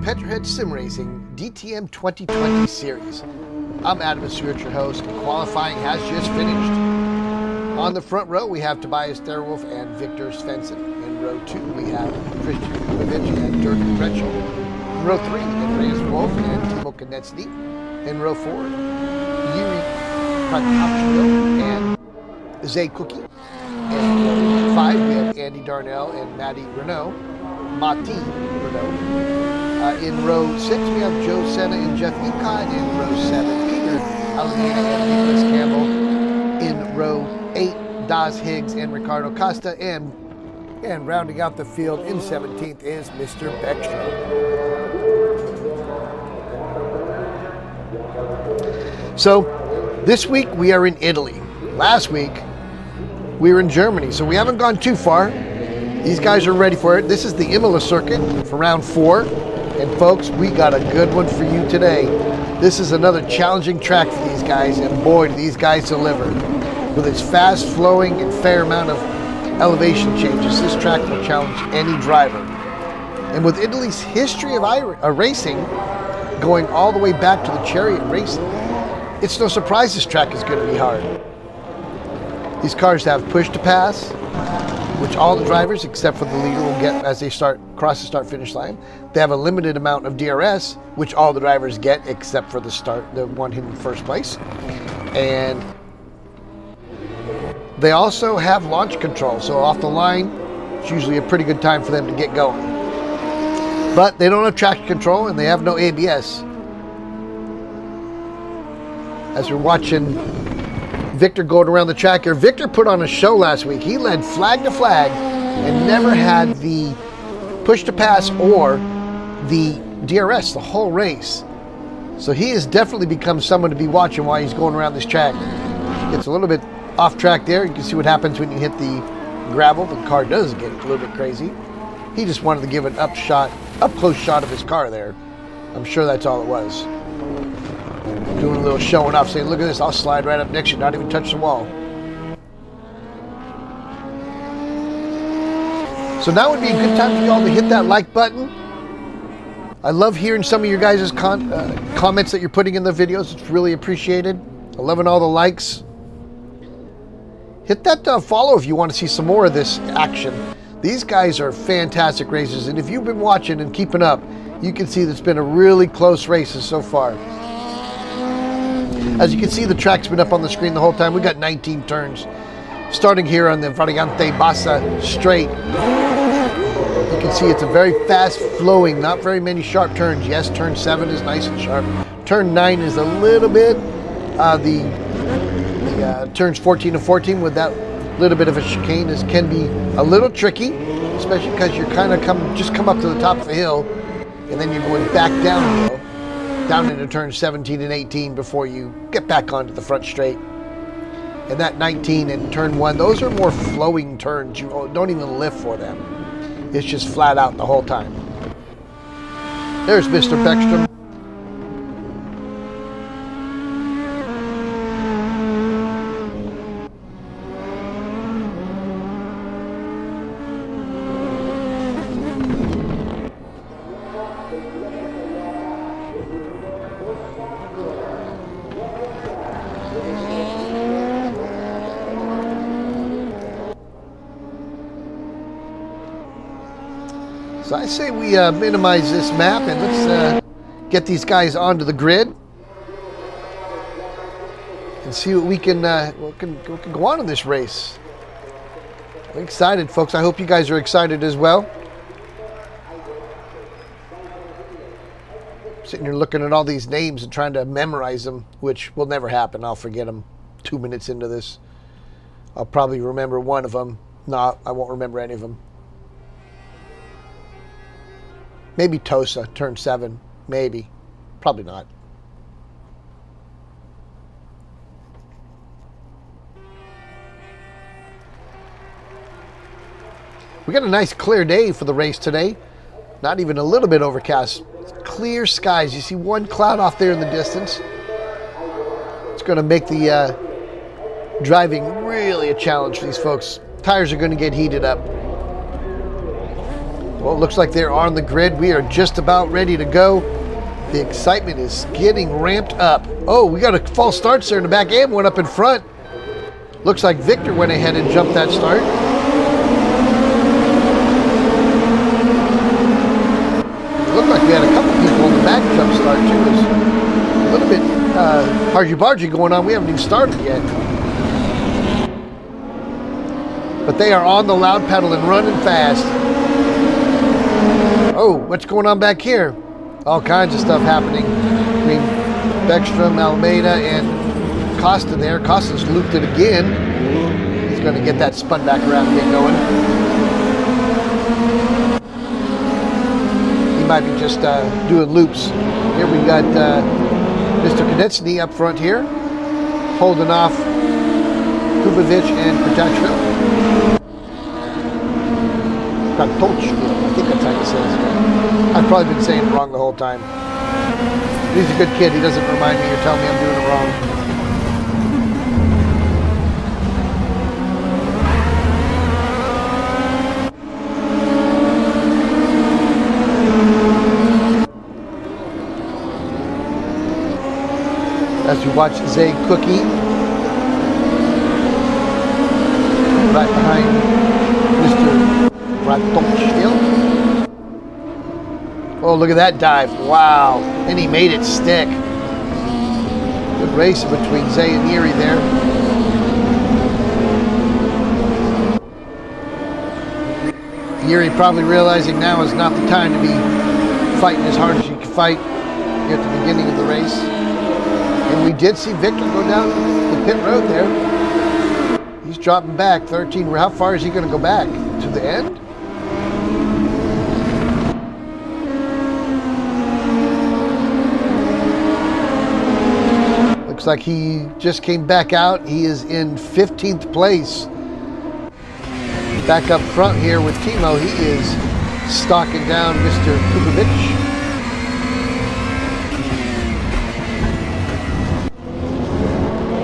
Petrohead Simracing DTM 2020 series. I'm Adam Stewart, your host. Qualifying has just finished. On the front row, we have Tobias Therwolf and Victor Svensson. In row 2, we have Christian Kukovic and Dirk Bretschel. In row 3, Andreas Wolf and Timo Konecny. In row 4, Yuri Kratkovchuk and Zay Cookie. In row 5, we have Andy Darnell and Matti Renault. In row 6, we have Joe Senna and Jeff Ecott. In row 7, Peter Alameda and Nicholas Campbell. In row 8, Daz Higgs and Ricardo Costa. And rounding out the field in 17th is Mr. Beckstrom. So, this week we are in Italy. Last week, we were in Germany, so we haven't gone too far. These guys are ready for it. This is the Imola circuit for round 4. And folks, we got a good one for you today. This is another challenging track for these guys, and boy, do these guys deliver. With its fast flowing and fair amount of elevation changes, this track will challenge any driver. And with Italy's history of racing going all the way back to the chariot racing, it's no surprise this track is going to be hard. These cars have push to pass, which all the drivers except for the leader will get as they cross the start-finish line. They have a limited amount of DRS, which all the drivers get except for the one in first place. And they also have launch control, so off the line, it's usually a pretty good time for them to get going. But they don't have traction control and they have no ABS. As we're watching Victor going around the track here. Victor put on a show last week. He led flag to flag and never had the push to pass or the DRS the whole race. So he has definitely become someone to be watching while he's going around this track. Gets a little bit off track there. You can see what happens when you hit the gravel. The car does get a little bit crazy. He just wanted to give an up close shot of his car there. I'm sure that's all it was. Doing a little showing off, saying, look at this, I'll slide right up next to you, not even touch the wall. So now would be a good time for y'all to hit that like button. I love hearing some of your guys' comments that you're putting in the videos. It's really appreciated. I'm loving all the likes. Hit that follow if you want to see some more of this action. These guys are fantastic racers, and if you've been watching and keeping up, you can see that it's been a really close races so far. As you can see, the track's been up on the screen the whole time. We got 19 turns. Starting here on the Variante Bassa straight. You can see it's a very fast flowing, not very many sharp turns. Yes, turn 7 is nice and sharp. Turn 9 is a little bit, the turns 14 and 14 with that little bit of a chicane can be a little tricky, especially because you're kind of come up to the top of a hill and then you're going back downhill. Down into turn 17 and 18 before you get back onto the front straight. And that 19 and turn 1, those are more flowing turns. You don't even lift for them. It's just flat out the whole time. There's Mr. Beckstrom. So I say we minimize this map and let's get these guys onto the grid and see what we can go on in this race. I'm excited, folks. I hope you guys are excited as well. Sitting here looking at all these names and trying to memorize them, which will never happen. I'll forget them 2 minutes into this. I'll probably remember one of them. No, I won't remember any of them. Maybe Tosa, turn 7. Maybe. Probably not. We got a nice clear day for the race today. Not even a little bit overcast. Clear skies. You see one cloud off there in the distance. It's going to make the driving really a challenge for these folks. Tires are going to get heated up. Well, it looks like they're on the grid. We are just about ready to go. The excitement is getting ramped up. Oh, we got a false start there in the back and one up in front. Looks like Victor went ahead and jumped that start. Looked like we had a couple people in the back jump start too. It was a little bit hargy-bargy going on. We haven't even started yet. But they are on the loud pedal and running fast. Oh, what's going on back here? All kinds of stuff happening between Beckstrom, Almeida, and Costa there. Costa's looped it again. He's going to get that spun back around and get going. He might be just doing loops. Here we got Mr. Konechny up front here, holding off Kubovic and Protachville. Got Tolchville, I think that's how you say his name. I've probably been saying it wrong the whole time. He's a good kid. He doesn't remind me or tell me I'm doing it wrong. As you watch Zay Cookie right behind Mr. Ratolchville. Oh, look at that dive. Wow. And he made it stick. Good race between Zay and Erie there. Erie probably realizing now is not the time to be fighting as hard as you can fight at the beginning of the race. And we did see Victor go down the pit road there. He's dropping back 13. How far is he going to go back? To the end? Looks like he just came back out. He is in 15th place. Back up front here with Timo. He is stalking down Mr. Kubovic.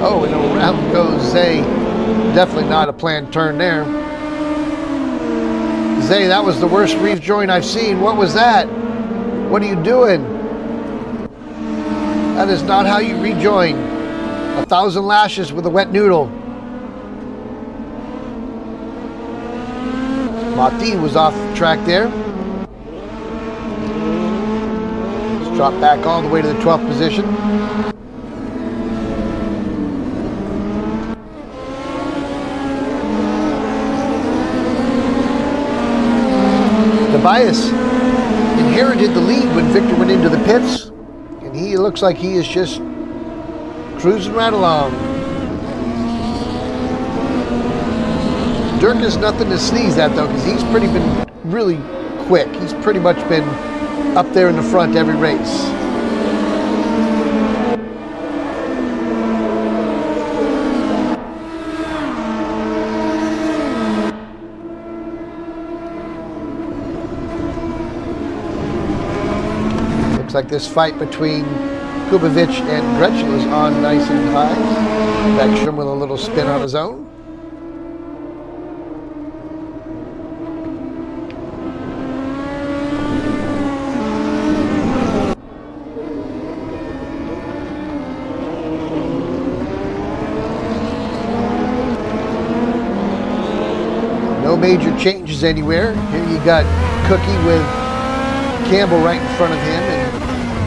Oh, and around goes Zay. Definitely not a planned turn there. Zay, that was the worst rejoin I've seen. What was that? What are you doing? That is not how you rejoin. 1,000 lashes with a wet noodle. Mati was off track there. Let's drop back all the way to the 12th position. Tobias inherited the lead when Victor went into the pits, and he looks like he is just cruising right along. Dirk is nothing to sneeze at though, because he's been really quick. He's pretty much been up there in the front every race. Looks like this fight between Kubovic and Gretschel is on nice and high. Beckstrom with a little spin on his own. No major changes anywhere. Here you got Cookie with Campbell right in front of him, and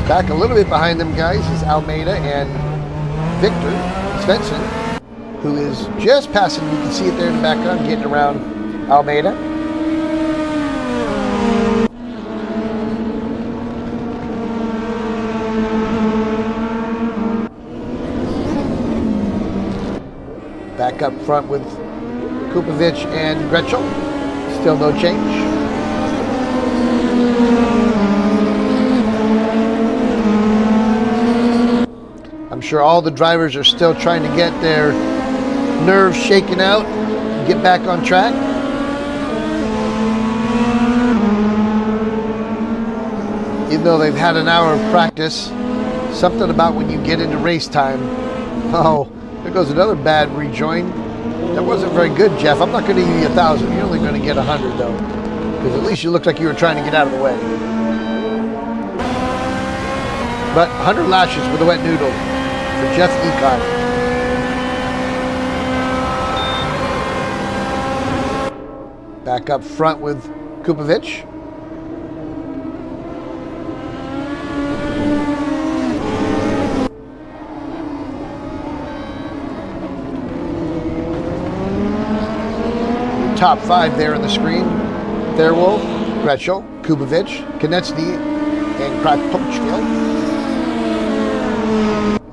back a little bit behind them guys is Almeida and Victor Svensson, who is just passing. You can see it there in the background, getting around Almeida. Back up front with Kubovic and Gretschel. Still no change. I'm sure all the drivers are still trying to get their nerves shaken out and get back on track. Even though they've had an hour of practice, something about when you get into race time. Oh, there goes another bad rejoin. That wasn't very good, Jeff. I'm not going to give you 1,000. You're only going to get 100, though. Because at least you looked like you were trying to get out of the way. But 100 lashes with a wet noodle for Jeff Ecott. Back up front with Kupovic. Top 5 there on the screen. Fairwolf, Gretschel, Kupovic, Konecny, and Kratochvil.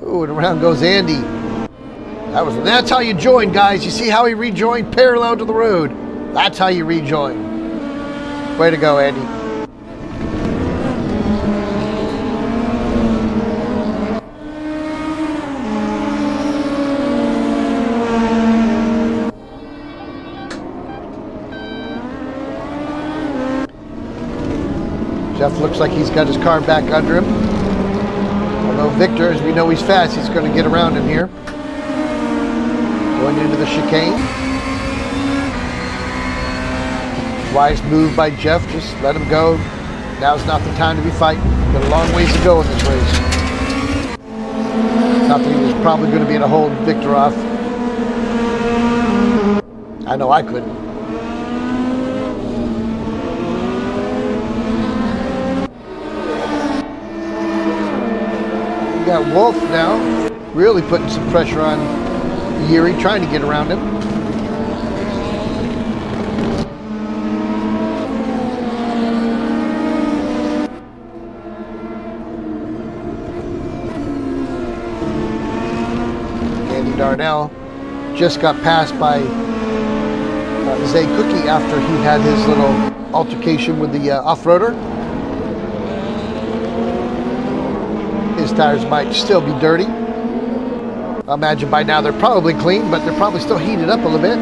Ooh, and around goes Andy. That's how you join, guys. You see how he rejoined parallel to the road. That's how you rejoin. Way to go, Andy. Jeff looks like he's got his car back under him. Although Victor, as we know he's fast, he's going to get around him here. Going into the chicane. Wise move by Jeff, just let him go. Now's not the time to be fighting. Got a long ways to go in this race. Not that he was probably going to be able to hold Victor off. I know I couldn't. We got Wolf now, really putting some pressure on Yuri, trying to get around him. Andy Darnell just got passed by Zay Cookie after he had his little altercation with the off-roader. His tires might still be dirty. I imagine by now they're probably clean, but they're probably still heated up a little bit.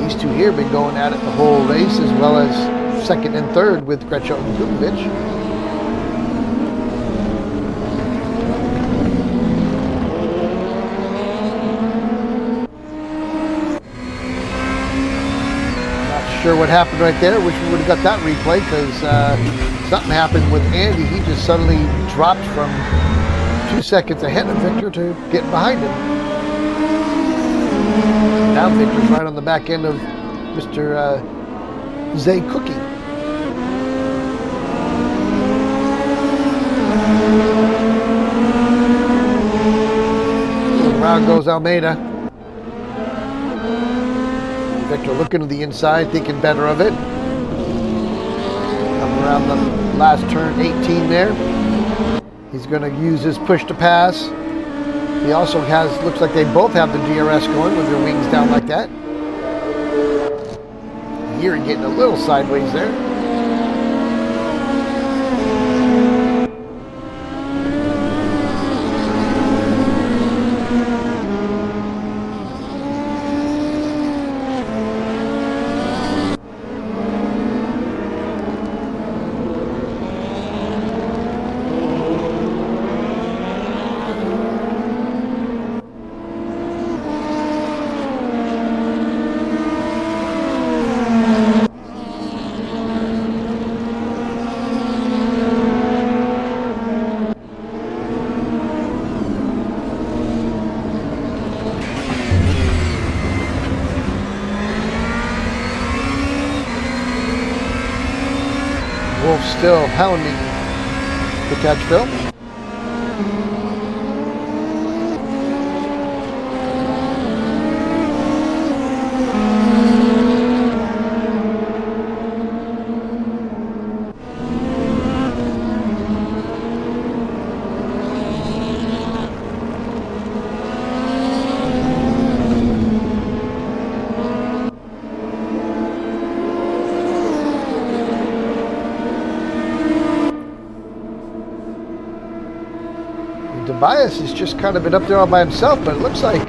These two here have been going at it the whole race, as well as second and third with Gretschel and Kupovic. Sure what happened right there. Wish we would have got that replay, because something happened with Andy. He just suddenly dropped from 2 seconds ahead of Victor to getting behind him. Now Victor's right on the back end of Mr. Zay Cookie. Around goes Almeida. Victor looking to the inside, thinking better of it. Coming around the last turn, 18 there. He's going to use his push to pass. He also has, looks like they both have the DRS going with their wings down like that. Here getting a little sideways there. Wolf still hounding the catch film. Tobias has just kind of been up there all by himself, but it looks like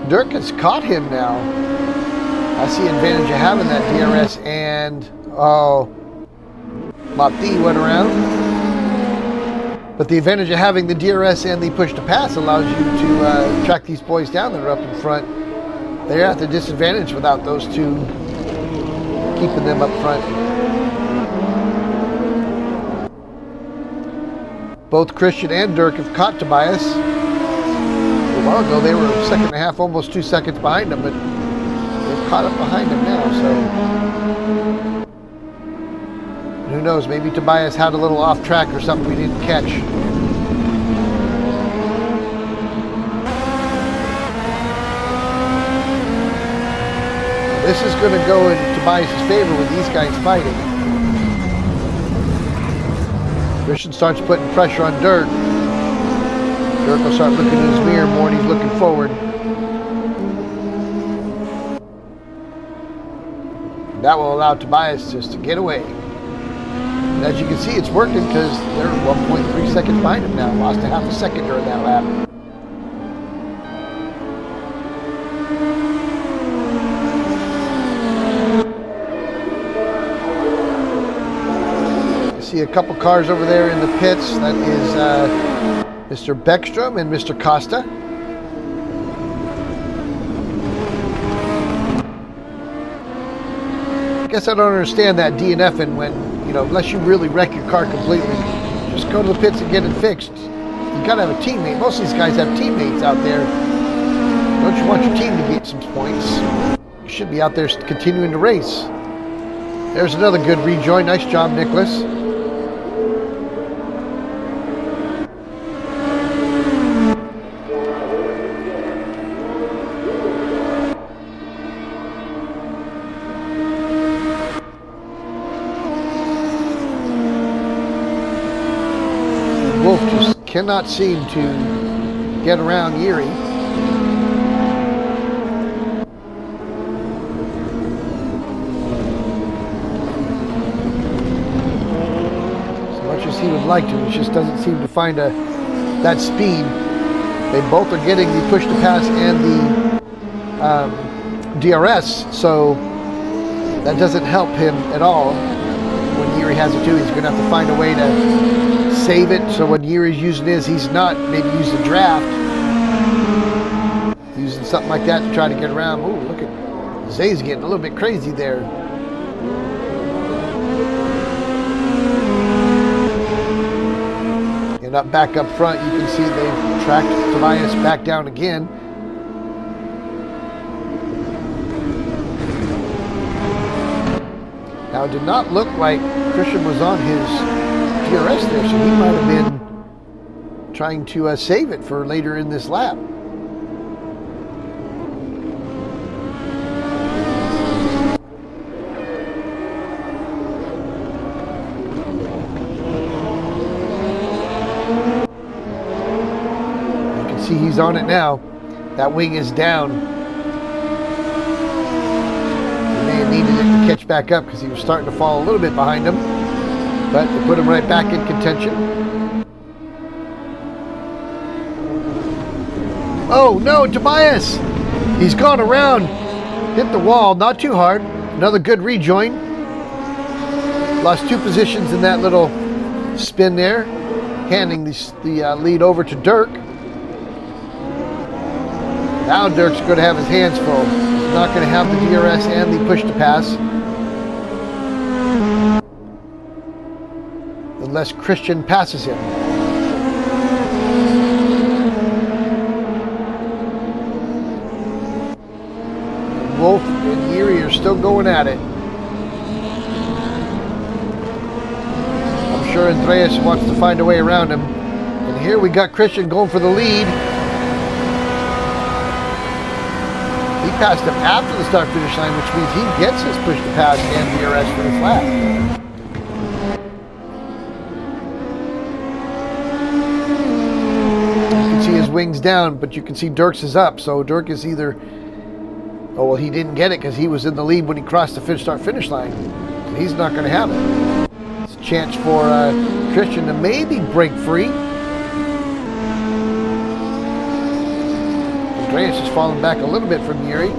Dirk has caught him now. I see advantage of having that DRS, and Mati went around. But the advantage of having the DRS and the push to pass allows you to track these boys down that are up in front they're at the disadvantage without those two keeping them up front. Both Christian and Dirk have caught Tobias. A while ago they were a second and a half, almost 2 seconds behind him, but they've caught up behind him now, so who knows, maybe Tobias had a little off track or something we didn't catch. This is going to go in Tobias' favor with these guys fighting. Christian starts putting pressure on Dirk. Dirk will start looking in his mirror more and he's looking forward. That will allow Tobias just to get away. And as you can see, it's working because they're 1.3 seconds behind him now. Lost a half a second during that lap. See a couple cars over there in the pits. That is Mr. Beckstrom and Mr. Costa. I guess I don't understand that DNFing when, you know, unless you really wreck your car completely, just go to the pits and get it fixed. You gotta have a teammate. Most of these guys have teammates out there. Don't you want your team to get some points? You should be out there continuing to race. There's another good rejoin. Nice job, Nicholas. Wolf just cannot seem to get around Yuri. As much as he would like to, he just doesn't seem to find that speed. They both are getting the push to pass and the DRS, so that doesn't help him at all. When Yuri has it too, he's going to have to find a way to save it, so when Yuri's using his, he's not maybe using draft, using something like that to try to get around. Ooh, look at Zay's getting a little bit crazy there. And up back up front, you can see they've tracked Tobias back down again. Now, it did not look like Christian was on his DRS there, so he might have been trying to save it for later in this lap. You can see he's on it now. That wing is down. He may have needed it to catch back up because he was starting to fall a little bit behind him. But they put him right back in contention. Oh no, Tobias! He's gone around, hit the wall, not too hard. Another good rejoin. Lost 2 positions in that little spin there, handing the lead over to Dirk. Now Dirk's going to have his hands full. He's not going to have the DRS and the push to pass. Unless Christian passes him. Wolf and Yuri are still going at it. I'm sure Andreas wants to find a way around him. And here we got Christian going for the lead. He passed him after the start-finish line, which means he gets his push to pass and DRS for this lap. See his wings down, but you can see Dirk's is up, so Dirk is either, oh well, he didn't get it because he was in the lead when he crossed the start-finish line. So he's not going to have it. It's a chance for Christian to maybe break free. Andreas is falling back a little bit from Yuri.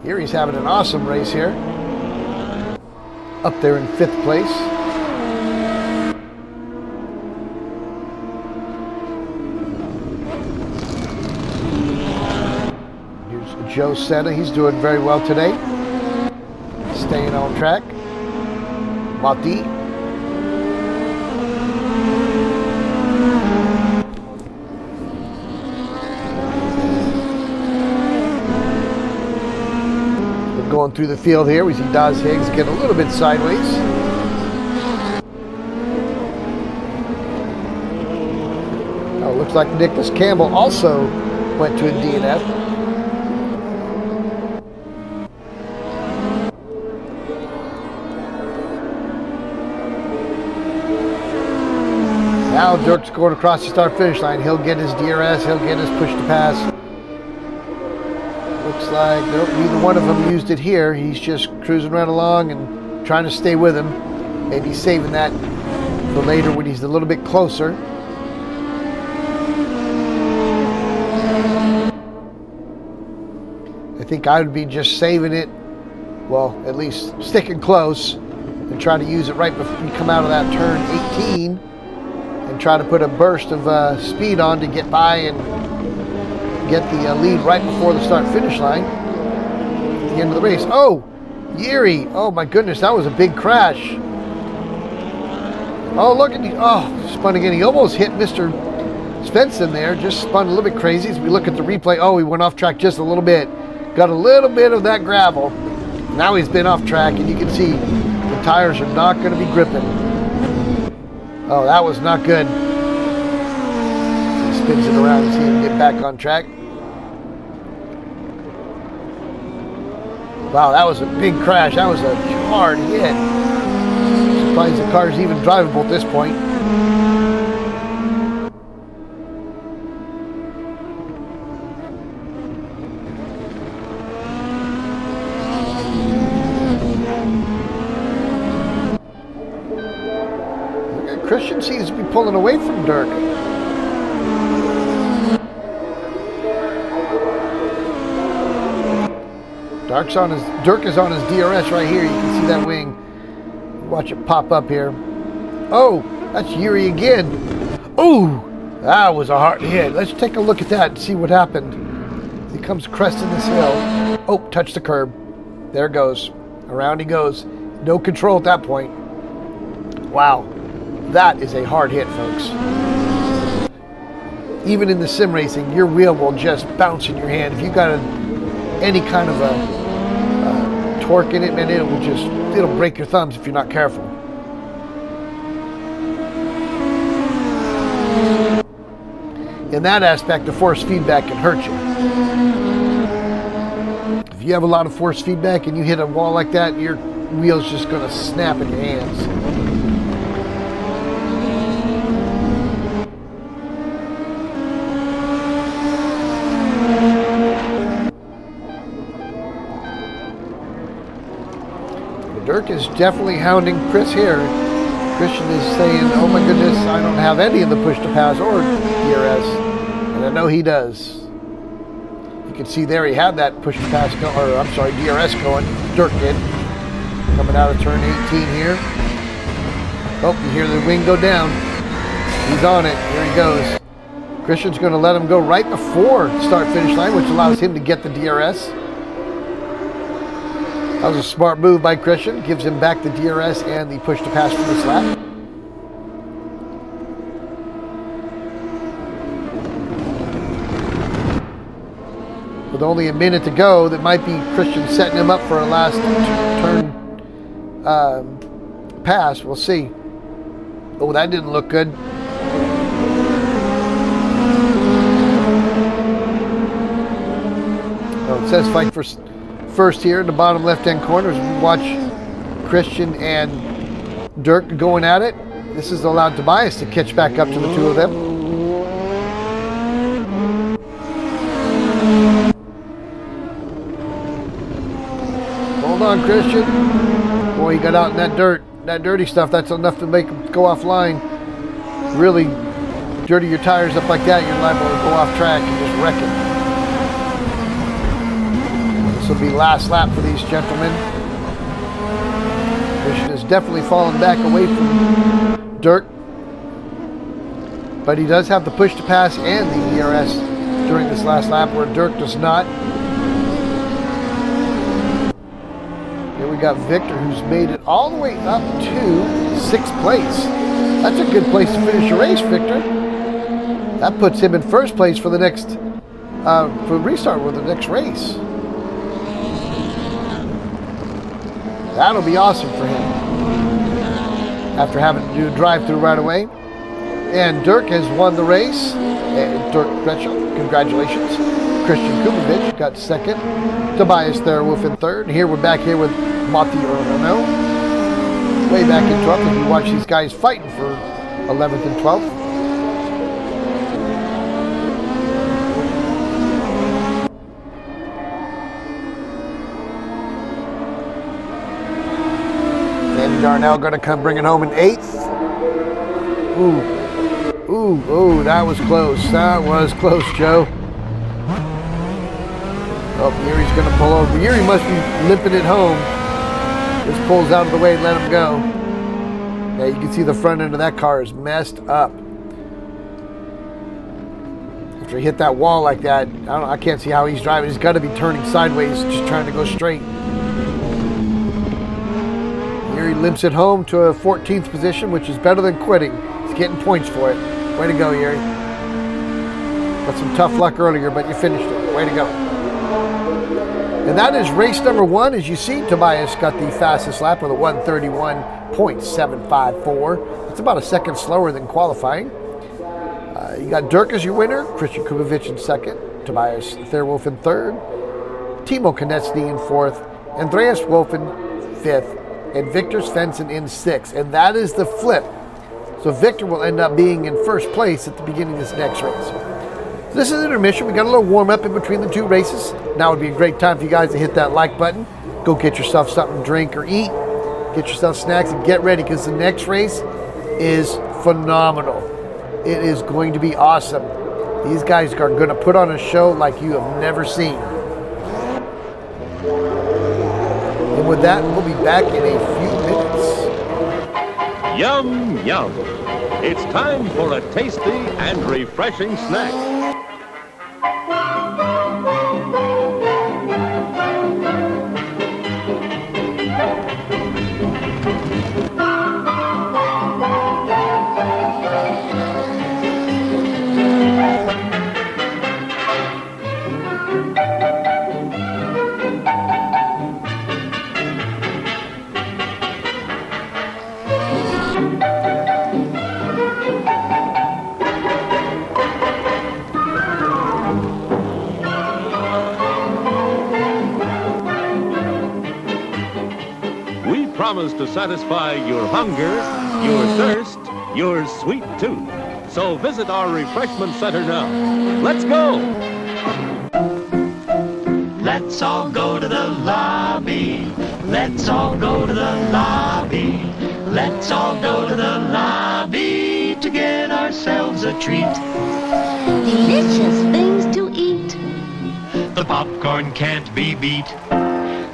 Yuri's having an awesome race here. Up there in 5th place. Joe Senna, he's doing very well today. Staying on track. Mati. We're going through the field here. We see Daz Higgs get a little bit sideways. Oh, looks like Nicholas Campbell also went to a DNF. Now Dirk's going across the start-finish line. He'll get his DRS. He'll get his push-to-pass. Looks like nope, neither one of them used it here. He's just cruising right along and trying to stay with him. Maybe saving that for later when he's a little bit closer. I think I would be just saving it, well, at least sticking close and try to use it right before you come out of that turn 18. And try to put a burst of speed on to get by and get the lead right before the start-finish line at the end of the race. Oh, Yuri. Oh, my goodness, that was a big crash. Oh, look at you. Oh, spun again. He almost hit Mr. Svensson there. Just spun a little bit crazy. As we look at the replay, oh, he went off track just a little bit. Got a little bit of that gravel. Now he's been off track, and you can see the tires are not going to be gripping. Oh, that was not good. He spins it around and see him get back on track. Wow, that was a big crash. That was a hard hit. Surprised the car's even drivable at this point. Christian seems to be pulling away from Dirk. Dirk is on his DRS right here. You can see that wing. Watch it pop up here. Oh, that's Yuri again. Oh, that was a hard hit. Let's take a look at that and see what happened. He comes cresting this hill. Oh, touched the curb. There it goes. Around he goes. No control at that point. Wow. That is a hard hit, folks. Even in the sim racing, your wheel will just bounce in your hand. If you got any kind of a torque in it, man, it'll break your thumbs if you're not careful. In that aspect, the force feedback can hurt you. If you have a lot of force feedback and you hit a wall like that, your wheel's just going to snap in your hands. Dirk is definitely hounding Chris here. Christian is saying, oh my goodness, I don't have any of the push-to-pass or DRS. And I know he does. You can see there he had that push-to-pass, DRS going. Dirk did. Coming out of turn 18 here. Oh, you hear the wing go down. He's on it. Here he goes. Christian's going to let him go right before the start-finish line, which allows him to get the DRS. That was a smart move by Christian. Gives him back the DRS and the push to pass for this lap. With only a minute to go, that might be Christian setting him up for a last turn pass. We'll see. Oh, that didn't look good. Oh, it says fight for first here in the bottom left-hand corner as we watch Christian and Dirk going at it. This has allowed Tobias to catch back up to the two of them. Hold on, Christian. Boy, he got out in that dirt, that dirty stuff. That's enough to make him go offline. Really dirty your tires up like that, you're liable to go off track and just wreck it. This will be last lap for these gentlemen. Christian has definitely fallen back away from Dirk, but he does have the push to pass and the DRS during this last lap, where Dirk does not. got Victor, who's made it all the way up to 6th place. That's a good place to finish your race, Victor. That puts him in 1st place for the next, for restart with the next race. That'll be awesome for him. After having to do a drive-through right away. And Dirk has won the race. And Dirk Gretschel, congratulations. Christian Kubovic got 2nd. Tobias Therwolf in 3rd. Here we're back here with Matti Orlano. Way back in 12th. And you watch these guys fighting for 11th and 12th. Andy Darnell going to come bring it home in 8th. Ooh, that was close. That was close, Joe. Oh, Yuri's going to pull over. Yuri must be limping it home. Just pulls out of the way and let him go. Yeah, you can see the front end of that car is messed up. After he hit that wall like that, I can't see how he's driving. He's got to be turning sideways, just trying to go straight. Yuri limps it home to a 14th position, which is better than quitting. He's getting points for it. Way to go, Yuri. Got some tough luck earlier, but you finished it. Way to go. And that is race number 1. As you see, Tobias got the fastest lap with a 1:31.754. It's about a second slower than qualifying. You got Dirk as your winner, Christian Kubovic in 2nd, Tobias Therwolf in 3rd, Timo Konecny in 4th, Andreas Wolf in 5th, and Victor Svensson in 6th. And that is the flip. So Victor will end up being in 1st place at the beginning of this next race. This is intermission. We got a little warm up in between the 2 races. Now would be a great time for you guys to hit that like button. Go get yourself something to drink or eat. Get yourself snacks and get ready, because the next race is phenomenal. It is going to be awesome. These guys are going to put on a show like you have never seen. And with that, we'll be back in a few minutes. Yum, yum. It's time for a tasty and refreshing snack. Promise to satisfy your hunger, your thirst, your sweet tooth. So visit our refreshment center now. Let's go! Let's all go to the lobby. Let's all go to the lobby. Let's all go to the lobby to get ourselves a treat. Delicious things to eat. The popcorn can't be beat.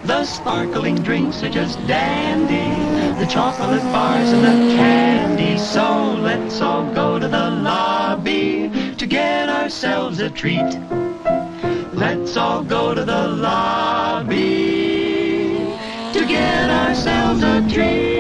The sparkling drinks are just dandy. The chocolate bars and the candy. So let's all go to the lobby to get ourselves a treat. Let's all go to the lobby to get ourselves a treat.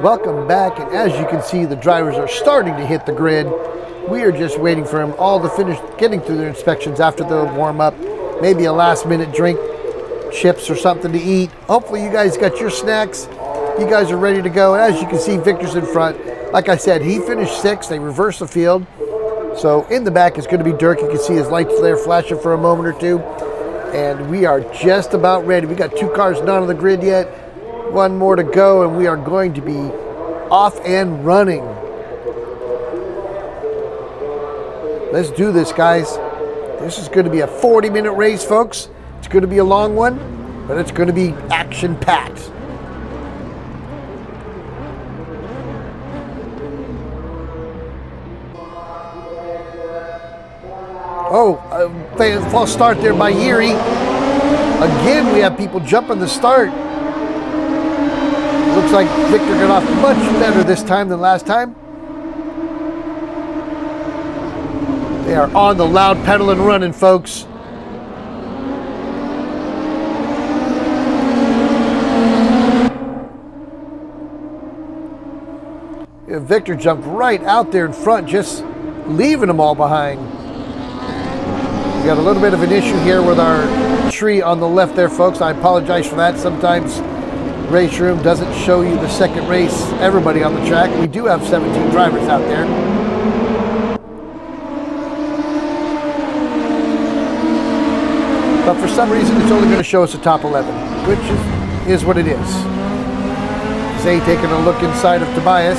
Welcome back, and as you can see, the drivers are starting to hit the grid. We are just waiting for them all to finish getting through their inspections after the warm-up. Maybe a last-minute drink, chips or something to eat. Hopefully you guys got your snacks. You guys are ready to go. And as you can see, Victor's in front. Like I said, he finished 6th. They reversed the field. So in the back is going to be Dirk. You can see his lights there flashing for a moment or two. And we are just about ready. We got 2 cars not on the grid yet. 1 more to go, and we are going to be off and running. Let's do this, guys. This is going to be a 40-minute race, folks. It's going to be a long one, but it's going to be action-packed. False start there by Yeri. Again, we have people jumping the start. Looks like Victor got off much better this time than last time. They are on the loud pedal and running, folks. Yeah, Victor jumped right out there in front, just leaving them all behind. We got a little bit of an issue here with our tree on the left there, folks. I apologize for that. Sometimes race room doesn't show you the second race, everybody on the track. We do have 17 drivers out there. But for some reason, it's only going to show us the top 11, which is what it is. Zay taking a look inside of Tobias.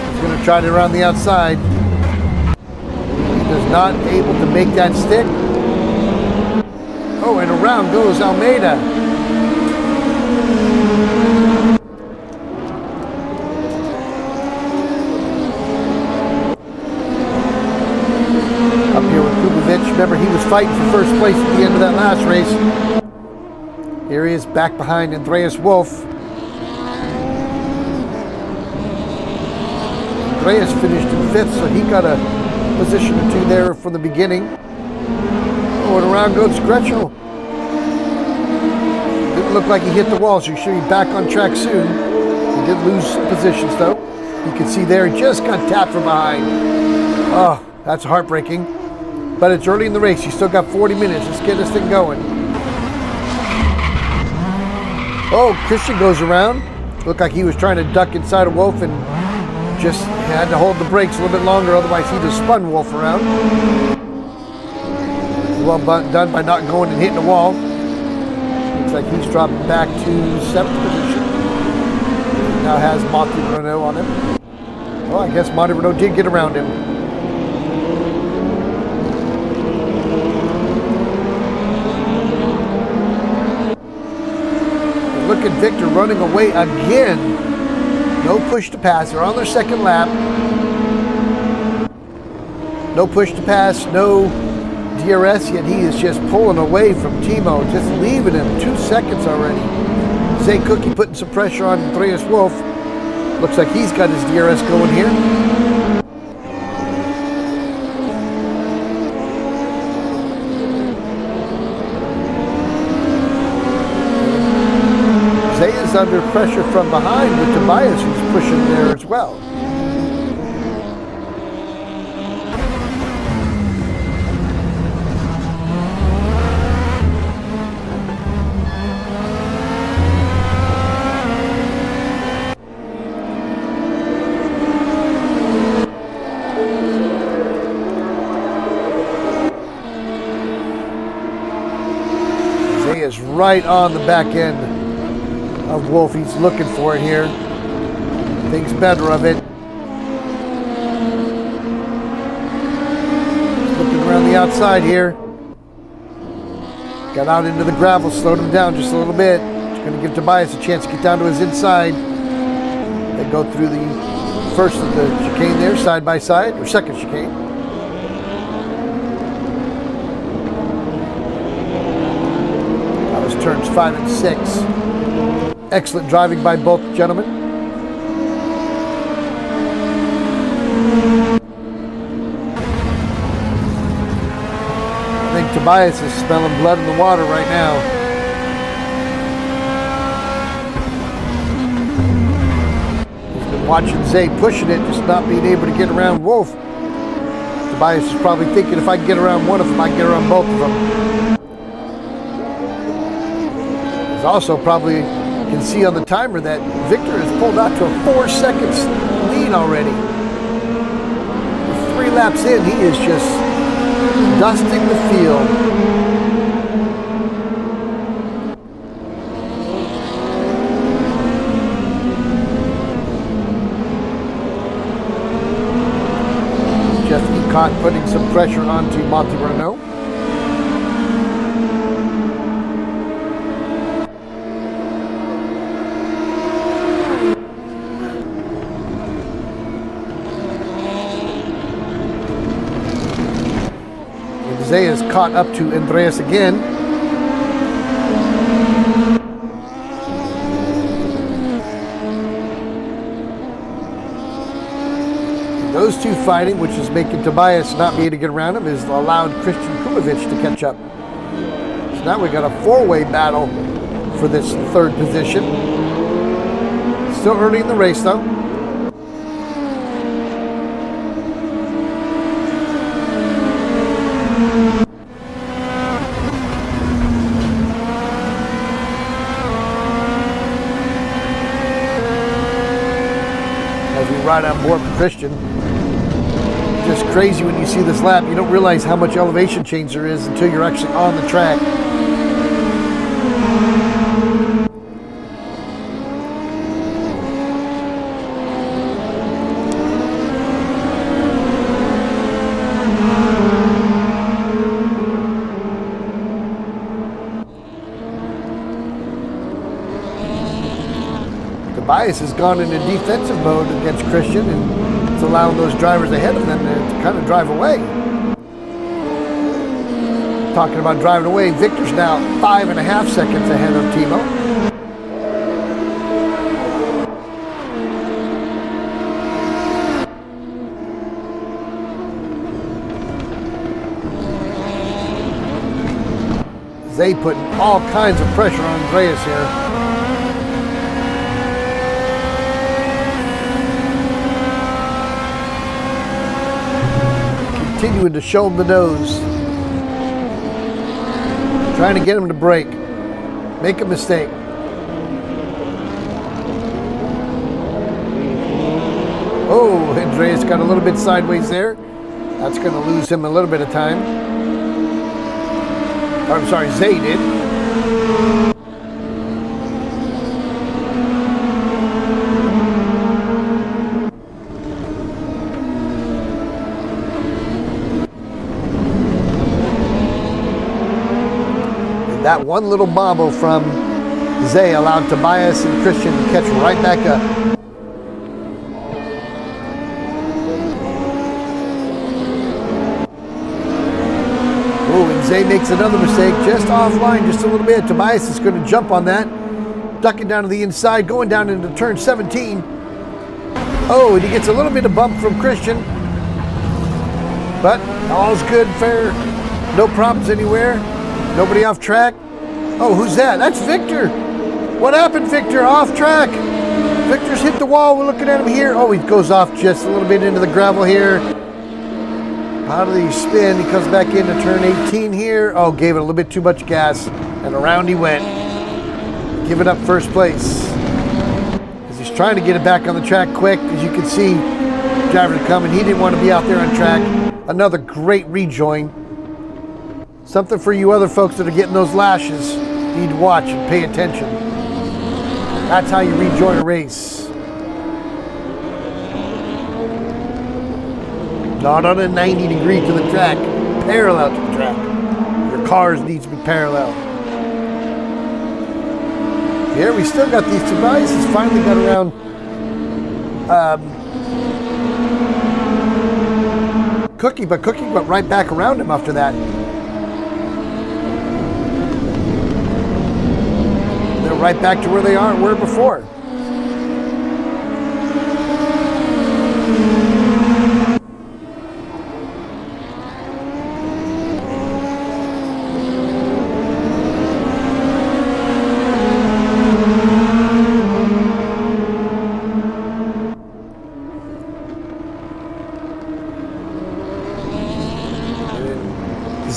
He's going to try it around the outside. He is not able to make that stick. Oh, and around goes Almeida. Up here with Kubovic. Remember, he was fighting for first place at the end of that last race. Here he is back behind Andreas Wolf. Andreas finished in 5th, so he got a position or 2 there from the beginning. Oh, and around goes Gretschel. Didn't look like he hit the wall, so he should be back on track soon. He did lose positions, though. You can see there, he just got tapped from behind. Oh, that's heartbreaking. But it's early in the race. You still got 40 minutes. Let's get this thing going. Oh, Christian goes around. Looked like he was trying to duck inside of Wolf and just had to hold the brakes a little bit longer. Otherwise, he'd have spun Wolf around. Well done by not going and hitting the wall. Looks like he's dropped back to 7th position. Now has Monty Renault on him. Well, I guess Monty Renault did get around him. And look at Victor running away again. No push to pass. They're on their second lap. No push to pass, no DRS, yet he is just pulling away from Timo, just leaving him 2 seconds already. Zay Cookie putting some pressure on Andreas Wolf. Looks like he's got his DRS going here. Zay is under pressure from behind with Tobias, who's pushing there as well. Is right on the back end of Wolf. He's looking for it here. Thinks better of it. He's looking around the outside here. Got out into the gravel, slowed him down just a little bit. It's going to give Tobias a chance to get down to his inside. They go through the first of the chicane there, side by side, or second chicane. Turns 5 and 6. Excellent driving by both gentlemen. I think Tobias is smelling blood in the water right now. Watching Zay pushing it, just not being able to get around Wolf. Tobias is probably thinking, if I can get around one of them, I can get around both of them. He's also probably can see on the timer that Victor has pulled out to a 4 seconds lead already. With 3 laps in, he is just dusting the field. Jeff Ecott putting some pressure onto Monty Renault. Zay is caught up to Andreas again. Those two fighting, which is making Tobias not be able to get around him, has allowed Christian Kumovic to catch up. So now we got a 4-way battle for this 3rd position. Still early in the race though. Right on board for Christian. Just crazy when you see this lap. You don't realize how much elevation change there is until you're actually on the track. Tobias has gone into defensive mode against Christian, and it's allowing those drivers ahead of them to kind of drive away. Talking about driving away, Victor's now 5.5 seconds ahead of Timo. Zay putting all kinds of pressure on Andreas here. Continuing to show him the nose. Trying to get him to brake. Make a mistake. Oh, Andreas got a little bit sideways there. That's going to lose him a little bit of time. Or, I'm sorry, Zay did. That one little bobble from Zay allowed Tobias and Christian to catch right back up. Oh, and Zay makes another mistake just offline, just a little bit. Tobias is going to jump on that, ducking down to the inside, going down into turn 17. Oh, and he gets a little bit of bump from Christian, but all's good, fair, no problems anywhere. Nobody off track. Oh, who's that? That's Victor. What happened, Victor? Off track. Victor's hit the wall. We're looking at him here. Oh, he goes off just a little bit into the gravel here. Out of the spin, he comes back into turn 18 here. Oh, gave it a little bit too much gas, and around he went. Giving up first place. As he's trying to get it back on the track quick, as you can see, driver coming. He didn't want to be out there on track. Another great rejoin. Something for you other folks that are getting those lashes. You need to watch and pay attention. That's how you rejoin a race. Not on a 90-degree to the track, parallel to the track. Your cars needs to be parallel. Here we still got these two guys. He's finally got around Cookie, but Cookie went right back around him after that. Right back to where they were before.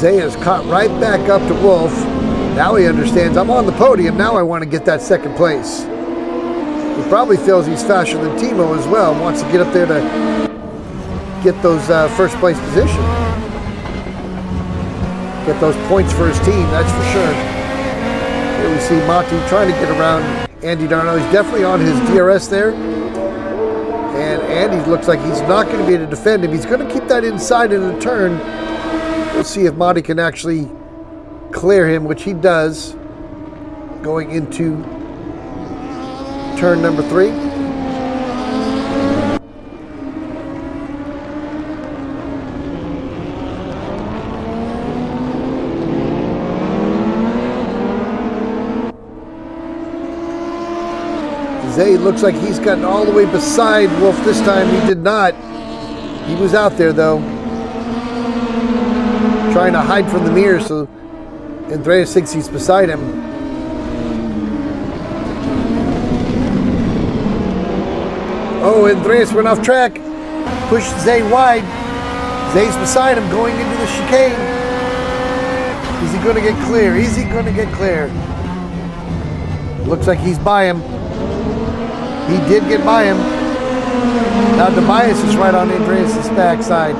Zay is caught right back up to Wolf. Now he understands, I'm on the podium, now I want to get that second place. He probably feels he's faster than Timo as well, wants to get up there to get those first place position. Get those points for his team, that's for sure. Here we see Monty trying to get around Andy Darno. He's definitely on his DRS there. And Andy looks like he's not going to be able to defend him. He's going to keep that inside in the turn. We'll see if Monty can actually clear him, which he does, going into turn number 3. Zay looks like he's gotten all the way beside Wolf this time. He did not. He was out there though, trying to hide from the mirror, so Andreas thinks he's beside him. Oh, Andreas went off track. Pushed Zay wide. Zay's beside him going into the chicane. Is he going to get clear? Is he going to get clear? Looks like he's by him. He did get by him. Now Tobias is right on Andreas' backside.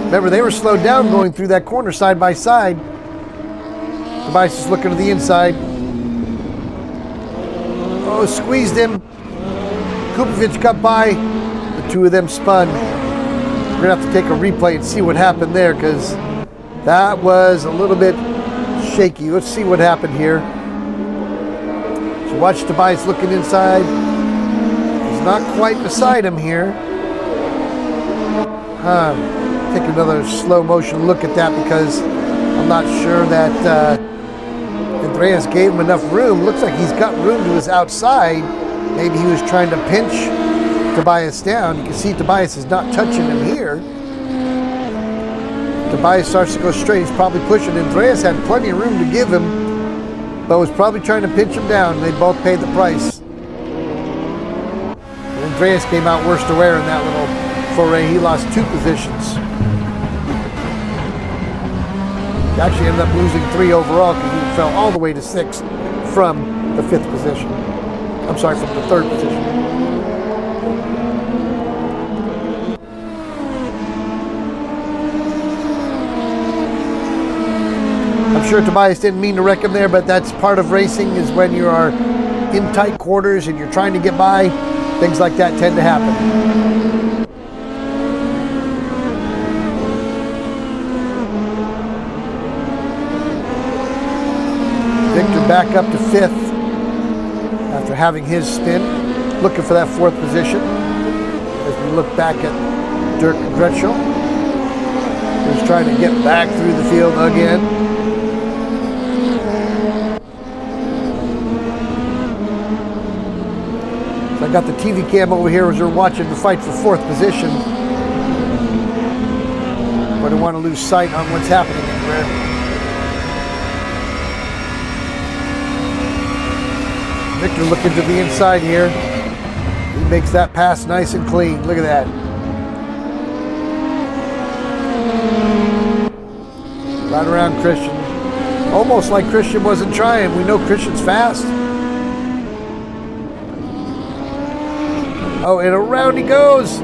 Remember, they were slowed down going through that corner side by side. Tobias is looking to the inside. Oh, squeezed him. Kupovic got by. The two of them spun. We're going to have to take a replay and see what happened there, because that was a little bit shaky. Let's see what happened here. So watch Tobias looking inside. Not quite beside him here. Take another slow motion look at that, because I'm not sure that Andreas gave him enough room. Looks like he's got room to his outside. Maybe he was trying to pinch Tobias down. You can see Tobias is not touching him here. Tobias starts to go straight. He's probably pushing. Andreas had plenty of room to give him, but was probably trying to pinch him down. They both paid the price. Andreas came out worst aware in that little foray. He lost 2 positions. He actually ended up losing 3 overall, because he fell all the way to 6th from the 5th position. I'm sorry, from the 3rd position. I'm sure Tobias didn't mean to wreck him there, but that's part of racing, is when you are in tight quarters and you're trying to get by. Things like that tend to happen. Victor back up to 5th after having his spin, looking for that 4th position. As we look back at Dirk Gretschel, who's trying to get back through the field again. I got the TV cam over here as we're watching the fight for 4th position. But I don't want to lose sight on what's happening anywhere. Victor looking to the inside here. He makes that pass nice and clean. Look at that. Right around Christian. Almost like Christian wasn't trying. We know Christian's fast. Oh, and around he goes.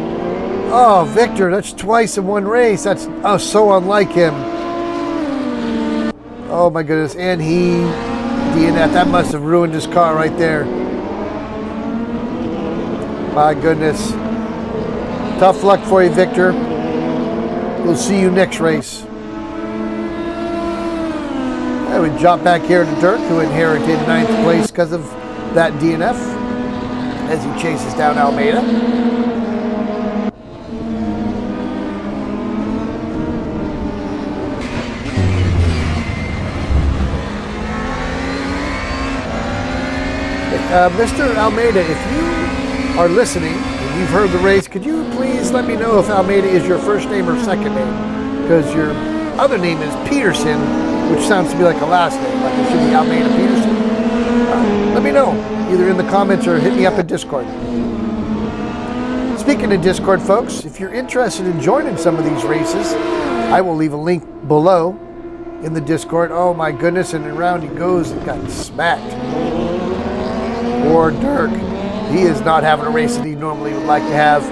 Oh, Victor, that's twice in one race. That's so unlike him. Oh my goodness, and he DNF. That must have ruined his car right there. My goodness. Tough luck for you, Victor. We'll see you next race. And we jump back here to Dirk, who inherited 9th place because of that DNF, as he chases down Almeida. Mr. Almeida, if you are listening and you've heard the race, could you please let me know if Almeida is your first name or second name? Because your other name is Peterson, which sounds to me like a last name, like it should be Almeida Peterson. Let me know, either in the comments or hit me up in Discord. Speaking of Discord, folks, if you're interested in joining some of these races, I will leave a link below in the Discord. Oh my goodness, and around he goes and got smacked. Poor Dirk. He is not having a race that he normally would like to have.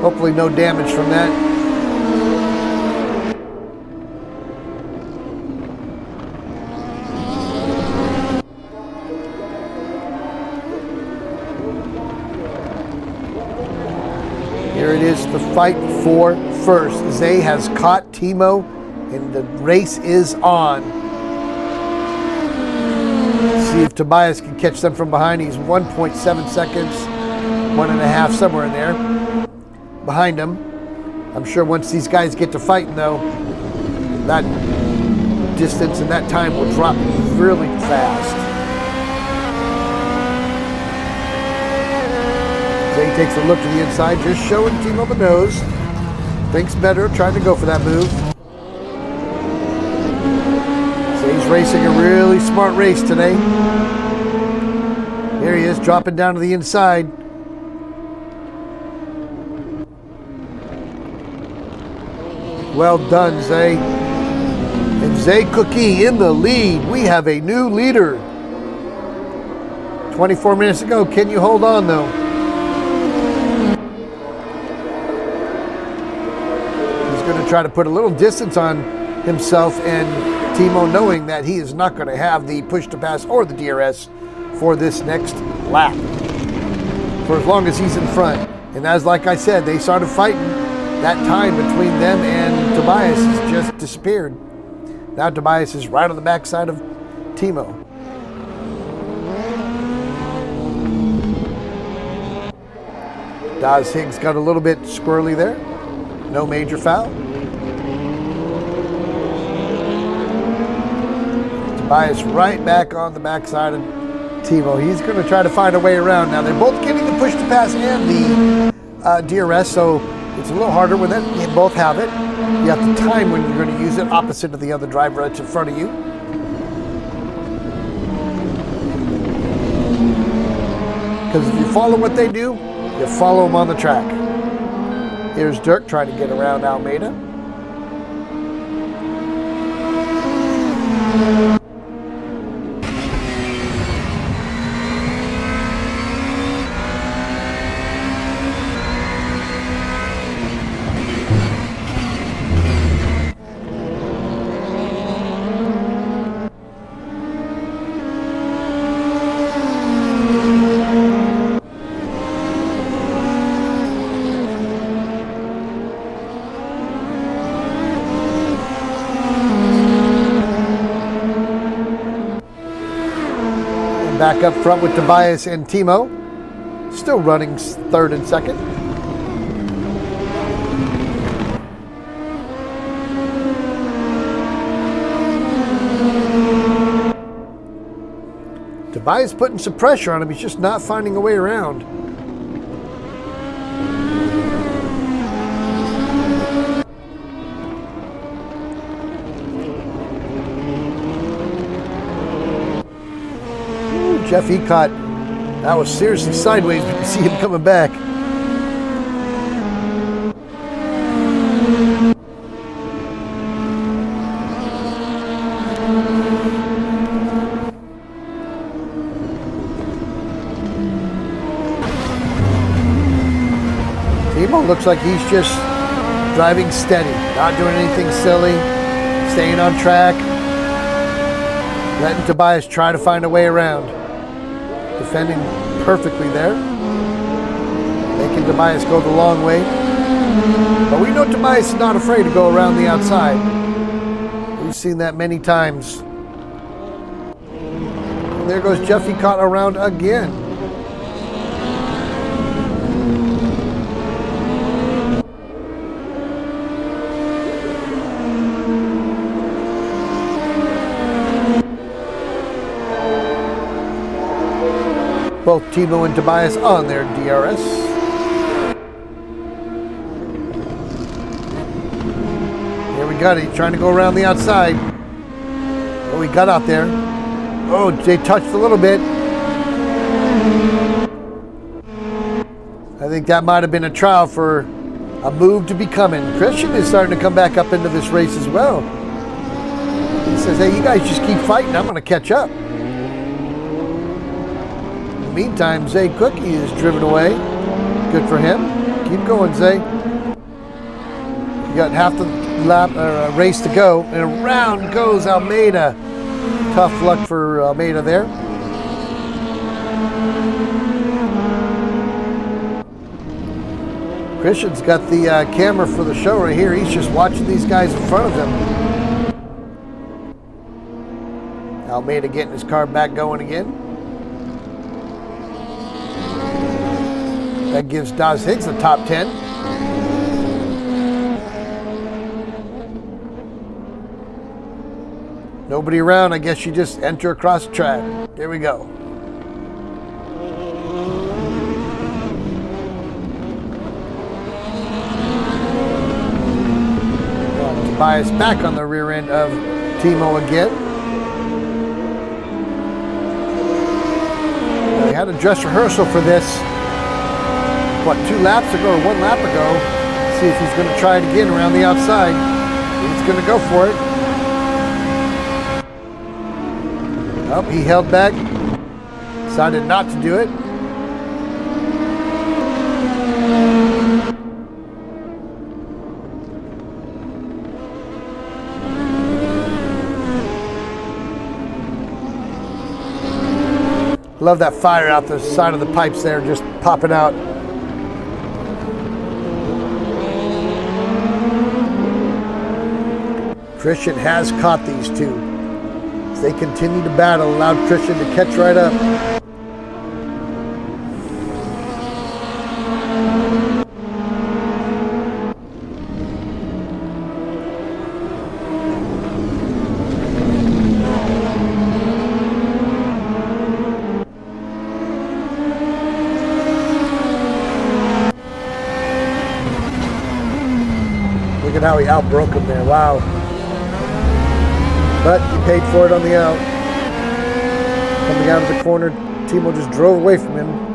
Hopefully no damage from that. Here it is, the fight for first. Zay has caught Timo, and the race is on. See if Tobias can catch them from behind. He's 1.7 seconds, 1.5, somewhere in there, behind him. I'm sure once these guys get to fighting, though, that distance and that time will drop really fast. Zay takes a look to the inside, just showing Timo the nose. Thinks better, trying to go for that move. Zay's racing a really smart race today. There he is, dropping down to the inside. Well done, Zay. And Zay Cookie in the lead. We have a new leader. 24 minutes ago. Can you hold on, though? He's going to try to put a little distance on himself and Timo, knowing that he is not going to have the push to pass or the DRS for this next lap for as long as he's in front. And as like I said, they started fighting. That time between them and Tobias has just disappeared. Now Tobias is right on the backside of Timo. Daz Higgs got a little bit squirrely there. No major foul. Tobias right back on the backside of Timo. He's going to try to find a way around. Now they're both getting the push to pass and the DRS, so it's a little harder when you both have it. You have to time when you're going to use it opposite of the other driver that's in front of you. Because if you follow what they do, you follow them on the track. Here's Dirk trying to get around Almeida. Back up front with Tobias and Timo. Still running third and second. Tobias putting some pressure on him. He's just not finding a way around. Jeff Ecott, that was seriously sideways, but you see him coming back. Timo looks like he's just driving steady, not doing anything silly, staying on track, letting Tobias try to find a way around. Defending perfectly there. Making Tobias go the long way. But we know Tobias is not afraid to go around the outside. We've seen that many times. And there goes Jeffy caught around again. Both Timo and Tobias on their DRS. Here we got it. He's trying to go around the outside. Oh, he got out there. Oh, they touched a little bit. I think that might have been a trial for A move to be coming. Christian is starting to come back up into this race as well. He says, hey, you guys just keep fighting. I'm going to catch up. In the meantime, Zay Cookie is driven away. Good for him. Keep going, Zay. You got half the lap race to go. And around goes Almeida. Tough luck for Almeida there. Christian's got the camera for the show right here. He's just watching these guys in front of him. Almeida getting his car back going again. That gives Daz Higgs the top 10. Nobody around. I guess you just enter across the track. There we go. Tobias back on the rear end of Timo again. We had a dress rehearsal for this, what, 2 laps ago or 1 lap ago. See if he's going to try it again around the outside. He's going to go for it. Oh, he held back. Decided not to do it. Love that fire out the side of the pipes there, just popping out. Christian has caught these two. As they continue to battle, allowed Christian to catch right up. Look at how he outbroke him there. Wow. But he paid for it on the out. Coming out of the corner, Timo just drove away from him.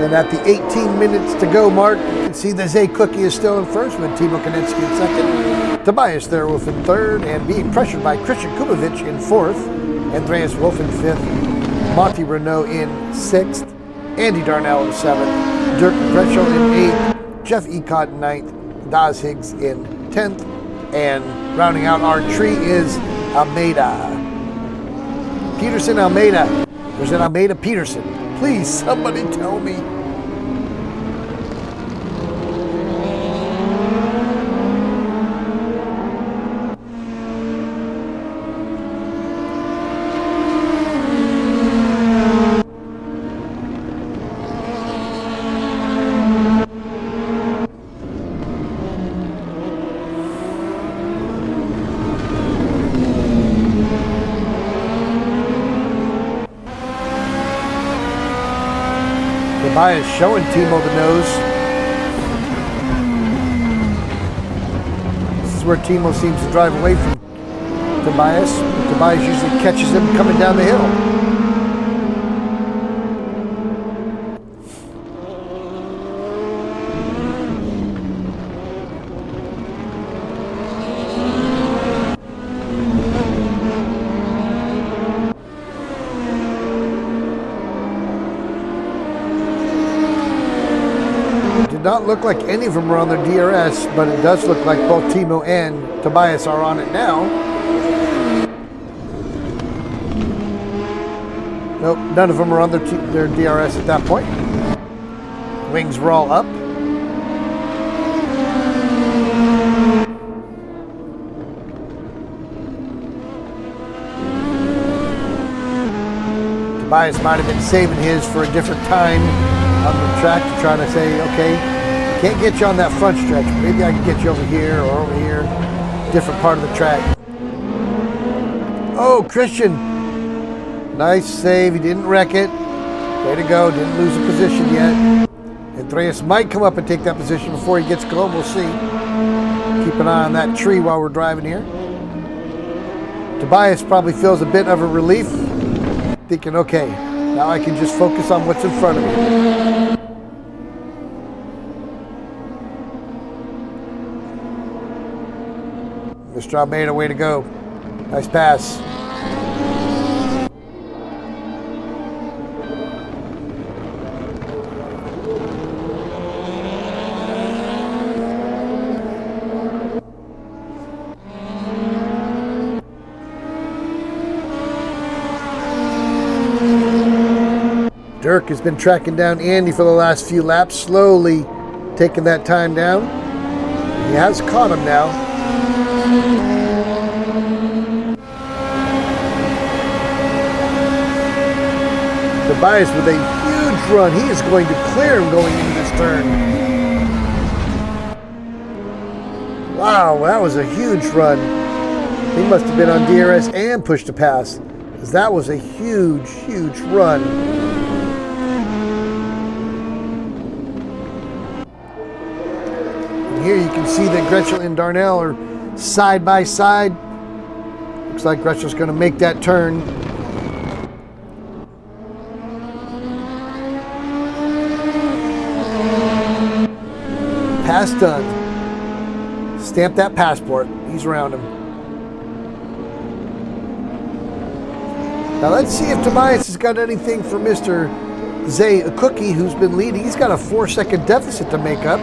And at the 18 minutes to go mark, you can see that Zay Cookie is still in first with Timo Konecki in second. Tobias Therwolf in third, and being pressured by Christian Kubovic in fourth. Andreas Wolf in fifth. Monty Renault in sixth. Andy Darnell in seventh. Dirk Gretschel in eighth. Jeff Ecott in ninth. Daz Higgs in 10th. And rounding out our tree is Almeida. Peterson Almeida. There's an Almeida Peterson. Please, somebody tell me. Tobias showing Timo the nose. This is where Timo seems to drive away from Tobias. But Tobias usually catches him coming down the hill. Not look like any of them are on their DRS, but it does look like both Timo and Tobias are on it now. Nope, none of them are on their DRS at that point. Wings were all up. Tobias might have been saving his for a different time on the track to try to say, okay, can't get you on that front stretch. Maybe I can get you over here or over here, different part of the track. Oh, Christian. Nice save. He didn't wreck it. Way to go. Didn't lose a position yet. Andreas might come up and take that position before he gets going. We'll see. Keep an eye on that tree while we're driving here. Tobias probably feels a bit of a relief, thinking, okay, now I can just focus on what's in front of me. Mr. Almeida, way to go. Nice pass. Dirk has been tracking down Andy for the last few laps, slowly taking that time down. He has caught him now. Tobias with a huge run. He is going to clear him going into this turn. Wow, that was a huge run. He must have been on DRS and pushed to pass, because that was a huge, huge run. Here you can see that Gretschel and Darnell are side by side. Looks like Gretschel's going to make that turn. Pass done. Stamp that passport. He's around him. Now let's see if Tobias has got anything for Mr. Zay Cookie, who's been leading. He's got a 4-second deficit to make up.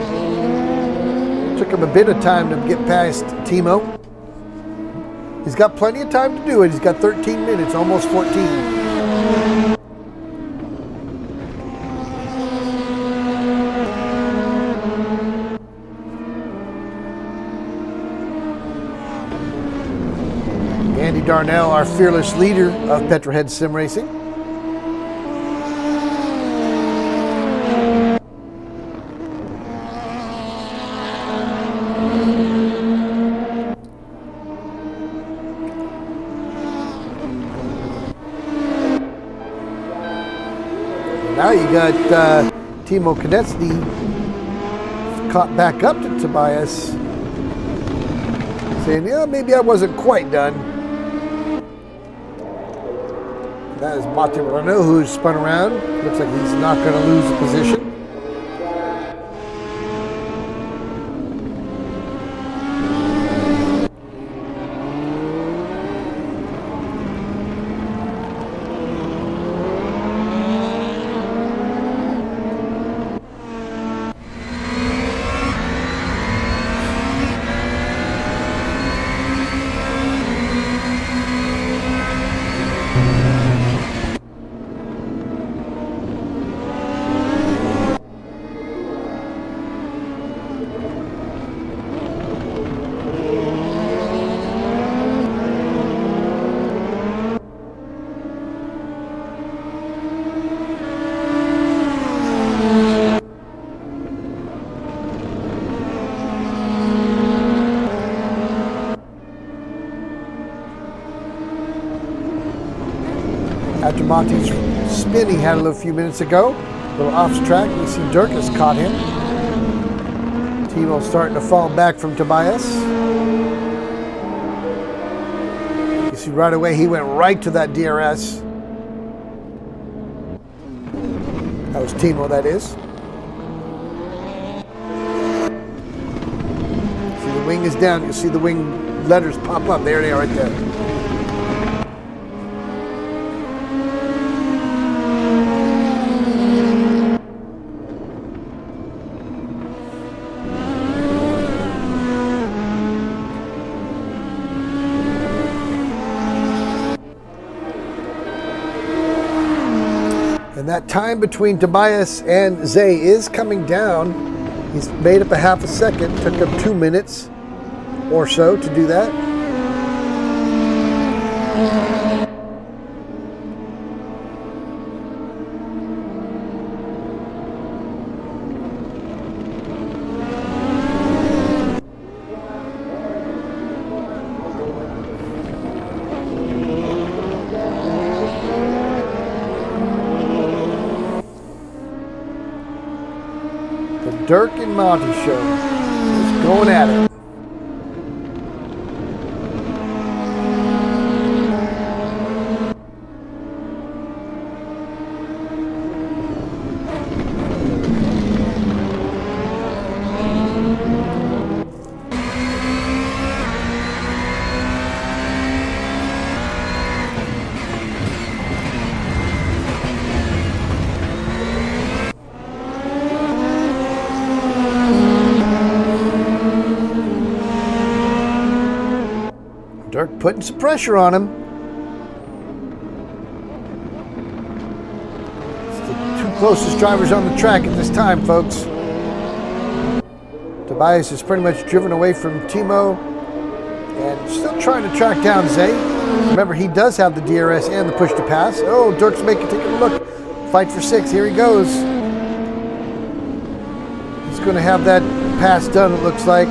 Took him a bit of time to get past Timo. He's got plenty of time to do it. He's got 13 minutes, almost 14. Andy Darnell, our fearless leader of Petrohead Sim Racing. Now you got Timo Konecny caught back up to Tobias, saying, yeah, maybe I wasn't quite done. That is Mate Renault, who's spun around. Looks like he's not going to lose a position. After Mate's spin he had a few minutes ago, a little off track, we see Dirk has caught him. Timo starting to fall back from Tobias. You see right away he went right to that DRS. That was Timo, that is. See, the wing is down. You see the wing letters pop up. There they are right there. And that time between Tobias and Zay is coming down. He's made up a half a second. Took him 2 minutes or so to do that. The Dirk and Monty show. Just going at it. Dirk putting some pressure on him. It's the two closest drivers on the track at this time, folks. Tobias is pretty much driven away from Timo and still trying to track down Zay. Remember, he does have the DRS and the push to pass. Oh, Dirk's taking a look. Fight for 6. Here he goes. He's going to have that pass done, it looks like.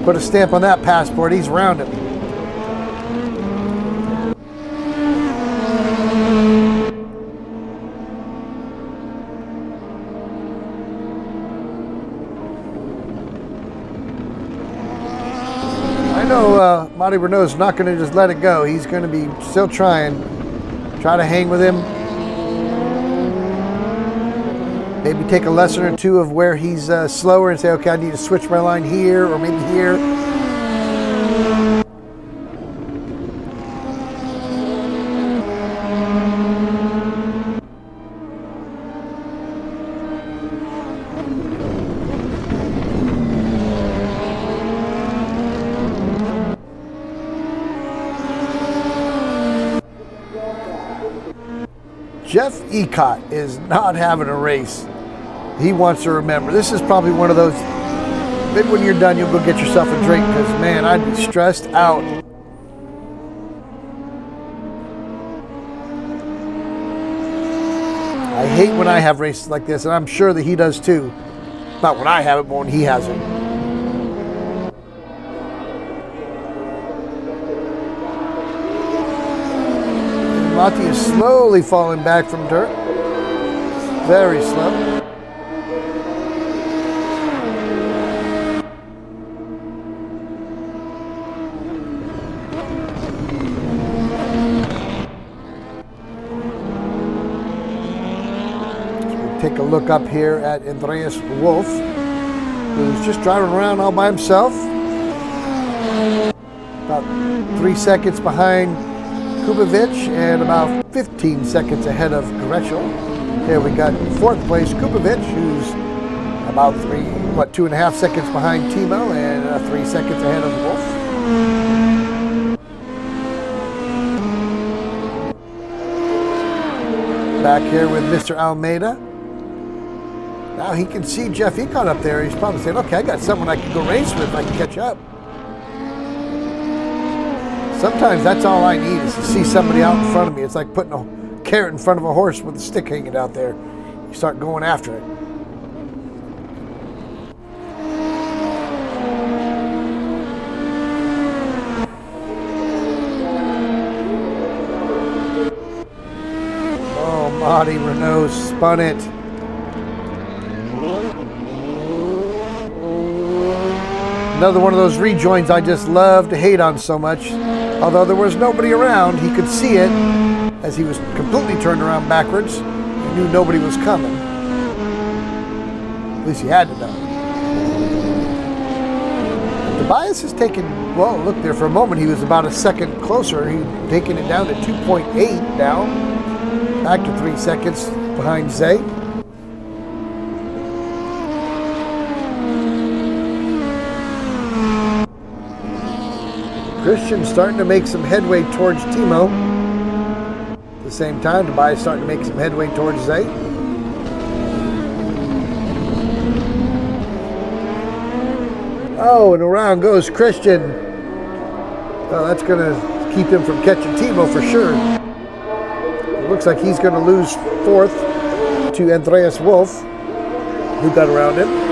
Put a stamp on that passport. He's around him. I know Monty Renault's not going to just let it go. He's going to be still try to hang with him. Maybe take a lesson or two of where he's slower and say, okay, I need to switch my line here or maybe here. Jeff Ecott is not having a race. He wants to remember. This is probably one of those, maybe when you're done, you'll go get yourself a drink because, man, I'd be stressed out. I hate when I have races like this, and I'm sure that he does too. Not when I have it, but when he has it. Monty is slowly falling back from Dirk. Very slow. Take a look up here at Andreas Wolf, who's just driving around all by himself. About 3 seconds behind Kubovic and about 15 seconds ahead of Grechel. Here we got 4th place Kubovic, who's about 2.5 seconds behind Timo and 3 seconds ahead of Wolf. Back here with Mr. Almeida. Now he can see Jeff Ecott up there. He's probably saying, okay, I got someone I can go race with if I can catch up. Sometimes that's all I need is to see somebody out in front of me. It's like putting a carrot in front of a horse with a stick hanging out there. You start going after it. Oh, Monty Renault spun it. Another one of those rejoins I just love to hate on so much. Although there was nobody around, he could see it as he was completely turned around backwards. He knew nobody was coming. At least he had to know. Tobias is taking, well, look there for a moment. He was about a second closer. He's taking it down to 2.8 now. Back to 3 seconds behind Zay. Christian starting to make some headway towards Timo. At the same time, Tobias starting to make some headway towards Zay. Oh, and around goes Christian. Well, that's going to keep him from catching Timo for sure. It looks like he's going to lose 4th to Andreas Wolf, who got around him.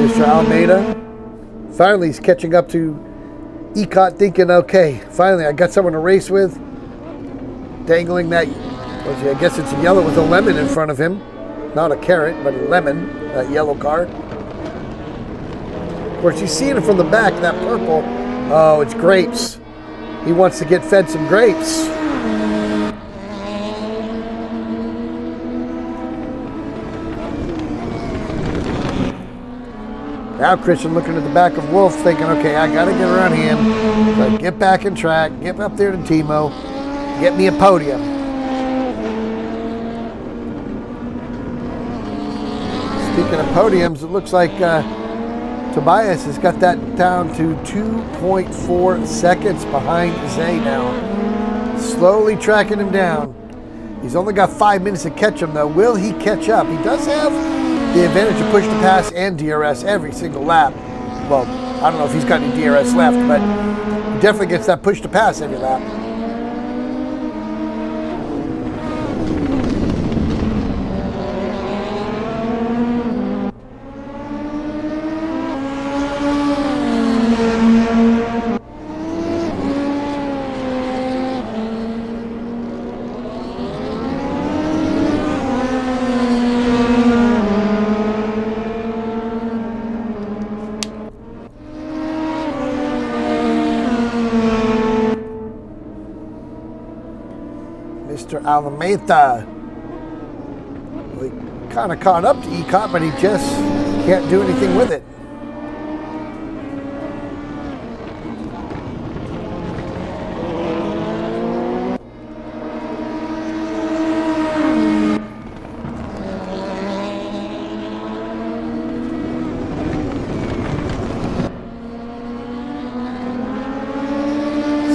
Mr. Almeida Finally, he's catching up to Ecott, thinking, okay, finally I got someone to race with. Dangling that, I guess it's a yellow with a lemon in front of him. Not a carrot, but a lemon, that yellow car. Of course, he's seeing it from the back, that purple. Oh, it's grapes. He wants to get fed some grapes. Now Christian looking at the back of Wolf thinking, okay, I got to get around him. So get back in track, get up there to Timo, get me a podium. Speaking of podiums, it looks like Tobias has got that down to 2.4 seconds behind Zay now. Slowly tracking him down. He's only got 5 minutes to catch him though. Will he catch up? He does have the advantage of push to pass and DRS every single lap. Well, I don't know if he's got any DRS left, but he definitely gets that push to pass every lap. Mr. Alameda. Well, he kind of caught up to Ecott, but he just can't do anything with it.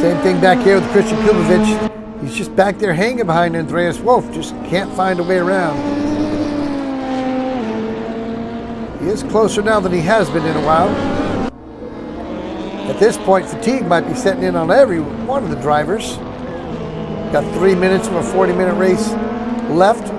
Same thing back here with Christian Kubovic. He's just back there hanging behind Andreas Wolf. Just can't find a way around. He is closer now than he has been in a while. At this point, fatigue might be setting in on every one of the drivers. Got 3 minutes of a 40-minute race left.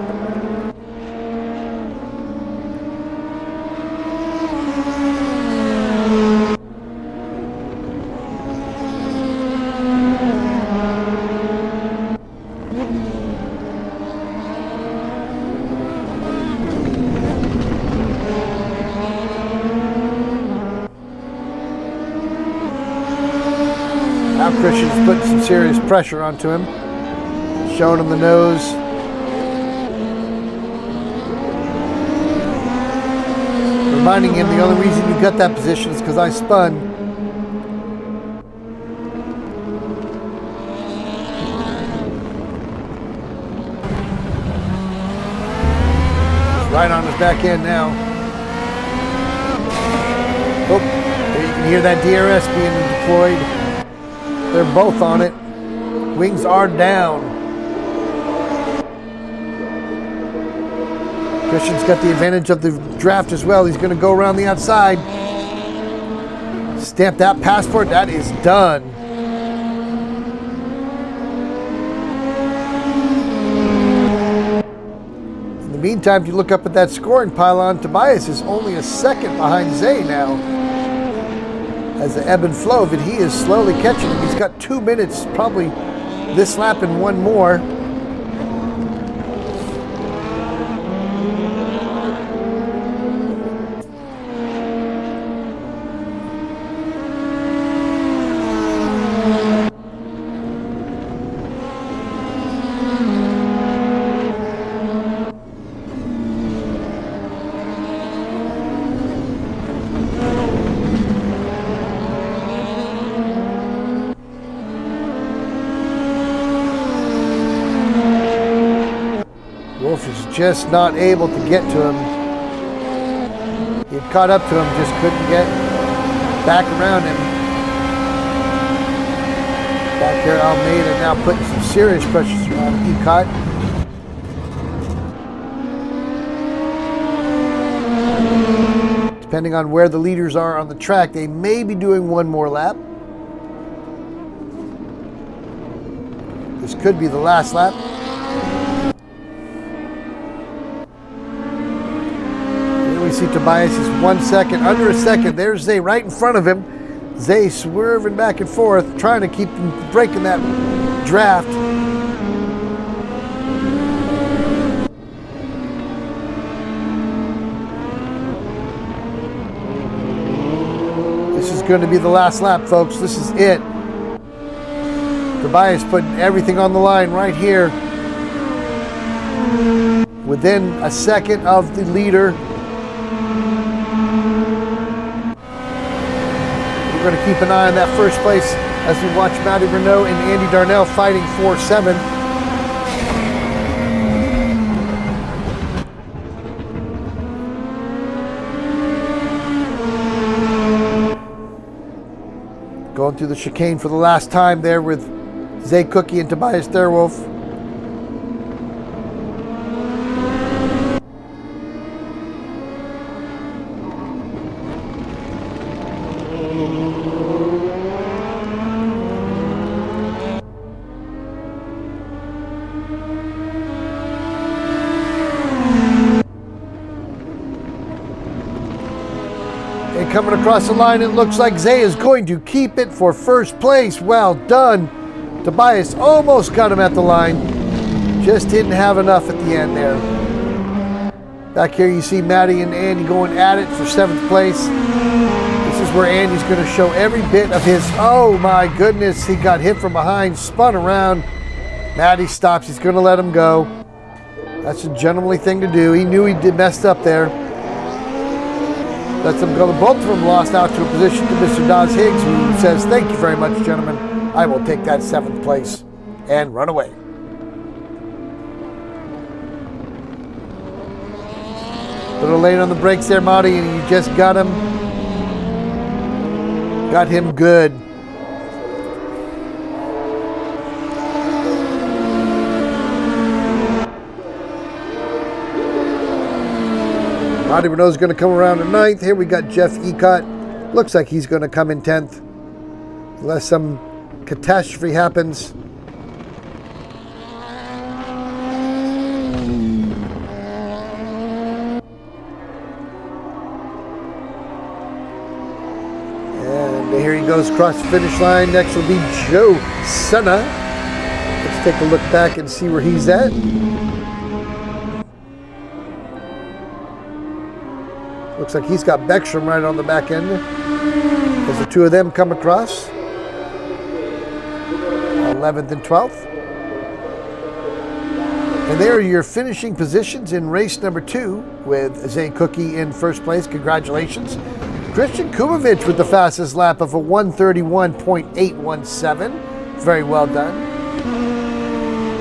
Now Christian's putting some serious pressure onto him, showing him the nose. Reminding him the only reason you got that position is because I spun. He's right on his back end now. Oh, there you can hear that DRS being deployed. They're both on it. Wings are down. Christian's got the advantage of the draft as well. He's going to go around the outside. Stamp that passport. That is done. In the meantime, if you look up at that scoring pylon, Tobias is only a second behind Zay now. As the ebb and flow of it, he is slowly catching him. He's got 2 minutes, probably this lap and one more. Wolf is just not able to get to him. He had caught up to him, just couldn't get back around him. Back here, Almeida now putting some serious pressure on Ecott. Depending on where the leaders are on the track, they may be doing one more lap. This could be the last lap. see Tobias is 1 second, under a second. There's Zay right in front of him. Zay swerving back and forth, trying to keep him breaking that draft. This is going to be the last lap, folks. This is it. Tobias putting everything on the line right here. Within a second of the leader. We're going to keep an eye on that first place as we watch Matty Renault and Andy Darnell fighting for 7. Going through the chicane for the last time there with Zay Cookie and Tobias Therwolf. And coming across the line, it looks like Zay is going to keep it for first place. Well done. Tobias almost got him at the line. Just didn't have enough at the end there. Back here you see Matty and Andy going at it for 7th place. This is where Andy's going to show every bit of his, oh my goodness, he got hit from behind, spun around. Matty stops, he's going to let him go. That's a gentlemanly thing to do. He knew he did messed up there. Lets them go. Both of them lost out to a position to Mr. Daz Higgs, who says, thank you very much, gentlemen. I will take that 7th place and run away. A little late on the brakes there, Marty, and you just got him. Got him good. Marty Renault's going to come around in 9th. Here we got Jeff Ecott. Looks like he's going to come in 10th. Unless some catastrophe happens. And here he goes across the finish line. Next will be Joe Senna. Let's take a look back and see where he's at. Looks like he's got Beckstrom right on the back end as the two of them come across. 11th and 12th. And there are your finishing positions in race number 2 with Zay Cookie in first place. Congratulations. Christian Kubovic with the fastest lap of a 1:31.817. Very well done.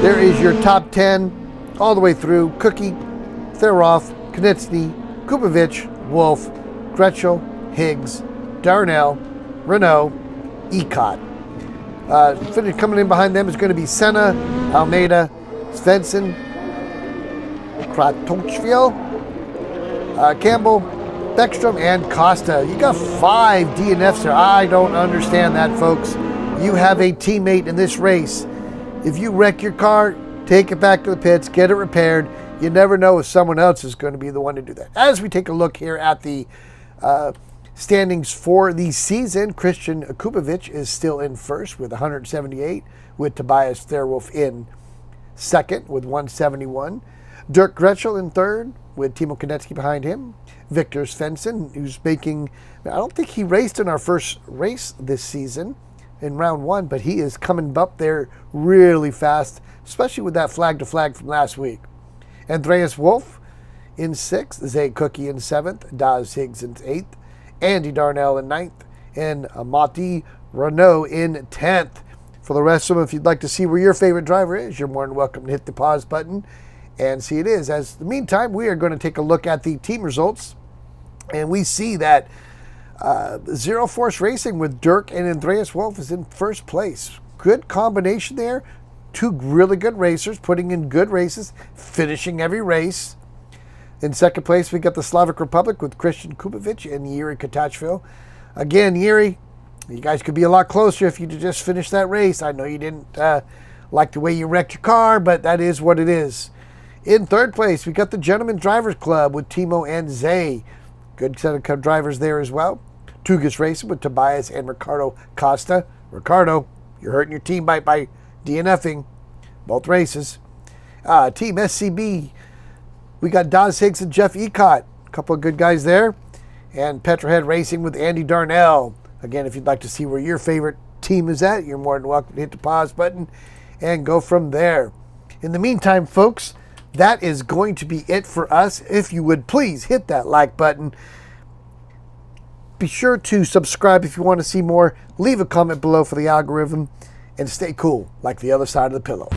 There is your top 10 all the way through. Cookie, Theroff, Konitsny, Kubovic, Wolf, Gretschel, Higgs, Darnell, Renault, Ecott. Coming in behind them is going to be Senna, Almeida, Svensson, Kratochvil, Campbell, Beckstrom, and Costa. You got 5 DNFs there. I don't understand that, folks. You have a teammate in this race. If you wreck your car, take it back to the pits, get it repaired. You never know if someone else is going to be the one to do that. As we take a look here at the standings for the season, Christian Kubovic is still in first with 178, with Tobias Therwolf in second with 171. Dirk Gretschel in third with Timo Konetsky behind him. Victor Svensson, who's making, I don't think he raced in our first race this season in round 1, but he is coming up there really fast, especially with that flag to flag from last week. Andreas Wolf in 6th, Zay Cookie in 7th, Daz Higgs in 8th, Andy Darnell in 9th, and Matty Renault in 10th. For the rest of them, if you'd like to see where your favorite driver is, you're more than welcome to hit the pause button and see it is. As in the meantime, we are going to take a look at the team results, and we see that Zero Force Racing with Dirk and Andreas Wolf is in first place. Good combination there. 2 really good racers, putting in good races, finishing every race. In second place, we got the Slavic Republic with Christian Kubovic and Yuri Katachvil. Again, Yuri, you guys could be a lot closer if you just finished that race. I know you didn't like the way you wrecked your car, but that is what it is. In third place, we got the Gentleman Drivers Club with Timo and Zay. Good set of drivers there as well. Tugas Racing with Tobias and Ricardo Costa. Ricardo, you're hurting your team by DNFing both races. Team SCB, we got Daz Higgs and Jeff Ecott. A couple of good guys there. And Petrohead Racing with Andy Darnell. Again, if you'd like to see where your favorite team is at, you're more than welcome to hit the pause button and go from there. In the meantime, folks, that is going to be it for us. If you would please hit that like button. Be sure to subscribe if you want to see more. Leave a comment below for the algorithm. And stay cool like the other side of the pillow.